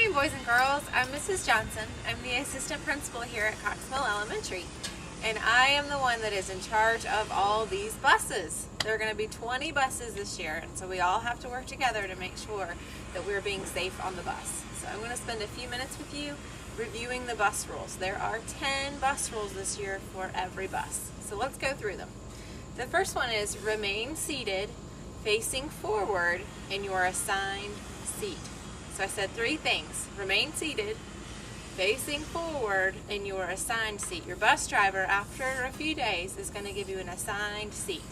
morning, boys and girls. I'm Mrs. Johnson. I'm the assistant principal here at Cox Mill Elementary, and I am the one that is in charge of all these buses. There are going to be 20 buses this year, and so we all have to work together to make sure that we're being safe on the bus. So I'm going to spend a few minutes with you reviewing the bus rules. There are 10 bus rules this year for every bus. So let's go through them. The first one is remain seated, facing forward in your assigned seat. So I said 3 things. Remain seated, facing forward in your assigned seat. Your bus driver, after a few days, is going to give you an assigned seat.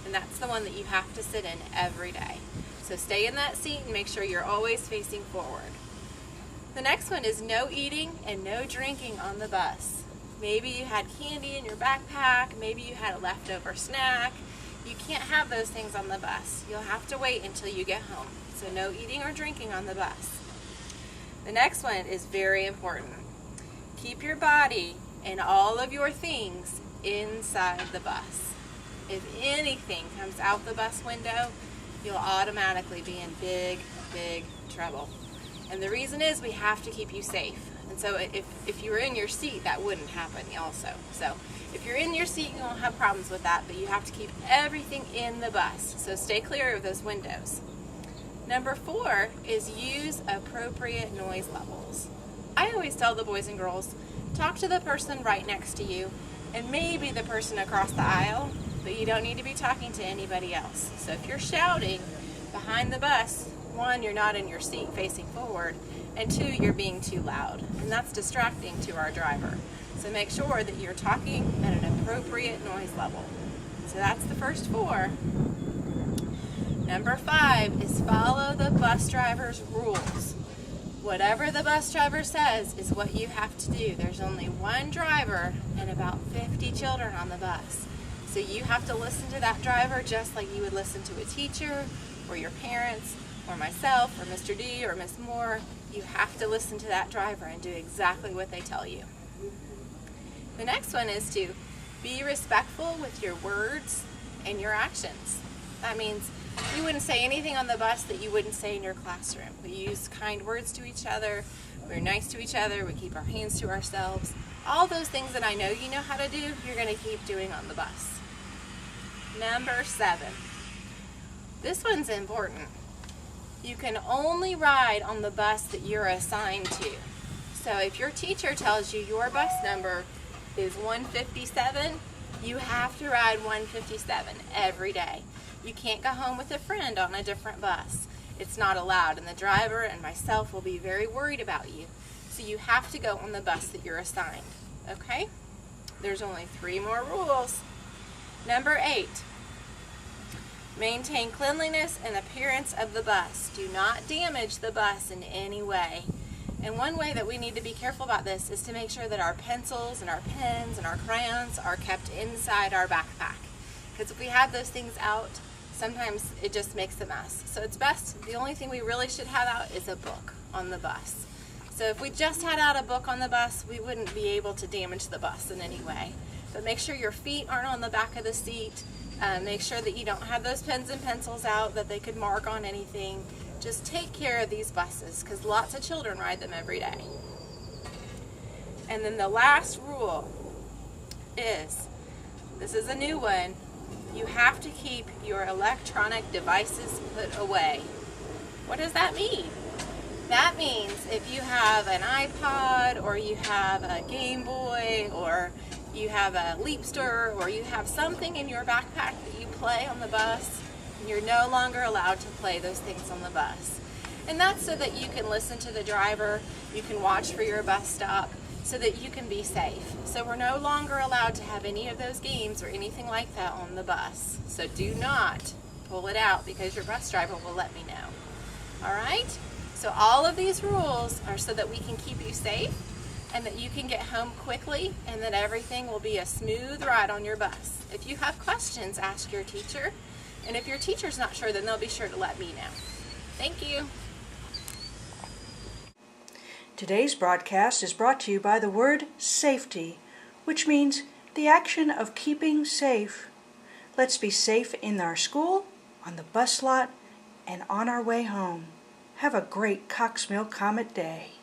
And that's the one that you have to sit in every day. So stay in that seat and make sure you're always facing forward. The next one is no eating and no drinking on the bus. Maybe you had candy in your backpack, maybe you had a leftover snack. You can't have those things on the bus. You'll have to wait until you get home. So no eating or drinking on the bus. The next one is very important. Keep your body and all of your things inside the bus. If anything comes out the bus window, you'll automatically be in big, big trouble. And the reason is we have to keep you safe. And so if you were in your seat, that wouldn't happen also. So if you're in your seat, you won't have problems with that, but you have to keep everything in the bus. So stay clear of those windows. Number 4 is use appropriate noise levels. I always tell the boys and girls, talk to the person right next to you and maybe the person across the aisle, but you don't need to be talking to anybody else. So if you're shouting behind the bus, 1, you're not in your seat facing forward, and 2, you're being too loud, and that's distracting to our driver. So make sure that you're talking at an appropriate noise level. So that's the first 4. Number 5 is follow the bus driver's rules. Whatever the bus driver says is what you have to do. There's only one driver and about 50 children on the bus. So you have to listen to that driver just like you would listen to a teacher or your parents or myself or Mr. D or Miss Moore. You have to listen to that driver and do exactly what they tell you. The next one is to be respectful with your words and your actions. That means you wouldn't say anything on the bus that you wouldn't say in your classroom. We use kind words to each other, we're nice to each other, we keep our hands to ourselves. All those things that I know you know how to do, you're going to keep doing on the bus. Number 7. This one's important. You can only ride on the bus that you're assigned to. So if your teacher tells you your bus number is 157, you have to ride 157 every day. You can't go home with a friend on a different bus. It's not allowed, and the driver and myself will be very worried about you. So you have to go on the bus that you're assigned, okay? There's only 3 more rules. Number 8, maintain cleanliness and appearance of the bus. Do not damage the bus in any way. And one way that we need to be careful about this is to make sure that our pencils and our pens and our crayons are kept inside our backpack. Because if we have those things out, sometimes it just makes a mess. So it's best, the only thing we really should have out is a book on the bus. So if we just had out a book on the bus, we wouldn't be able to damage the bus in any way. But make sure your feet aren't on the back of the seat. Make sure that you don't have those pens and pencils out that they could mark on anything. Just take care of these buses because lots of children ride them every day. And then the last rule is, this is a new one, you have to keep your electronic devices put away. What does that mean? That means if you have an iPod or you have a Game Boy or you have a Leapster or you have something in your backpack that you play on the bus, you're no longer allowed to play those things on the bus. And that's so that you can listen to the driver, you can watch for your bus stop, so that you can be safe. So we're no longer allowed to have any of those games or anything like that on the bus. So do not pull it out because your bus driver will let me know. All right? So all of these rules are so that we can keep you safe and that you can get home quickly and that everything will be a smooth ride on your bus. If you have questions, ask your teacher. And if your teacher's not sure, then they'll be sure to let me know. Thank you. Today's broadcast is brought to you by the word safety, which means the action of keeping safe. Let's be safe in our school, on the bus lot, and on our way home. Have a great Cox Mill Comet Day.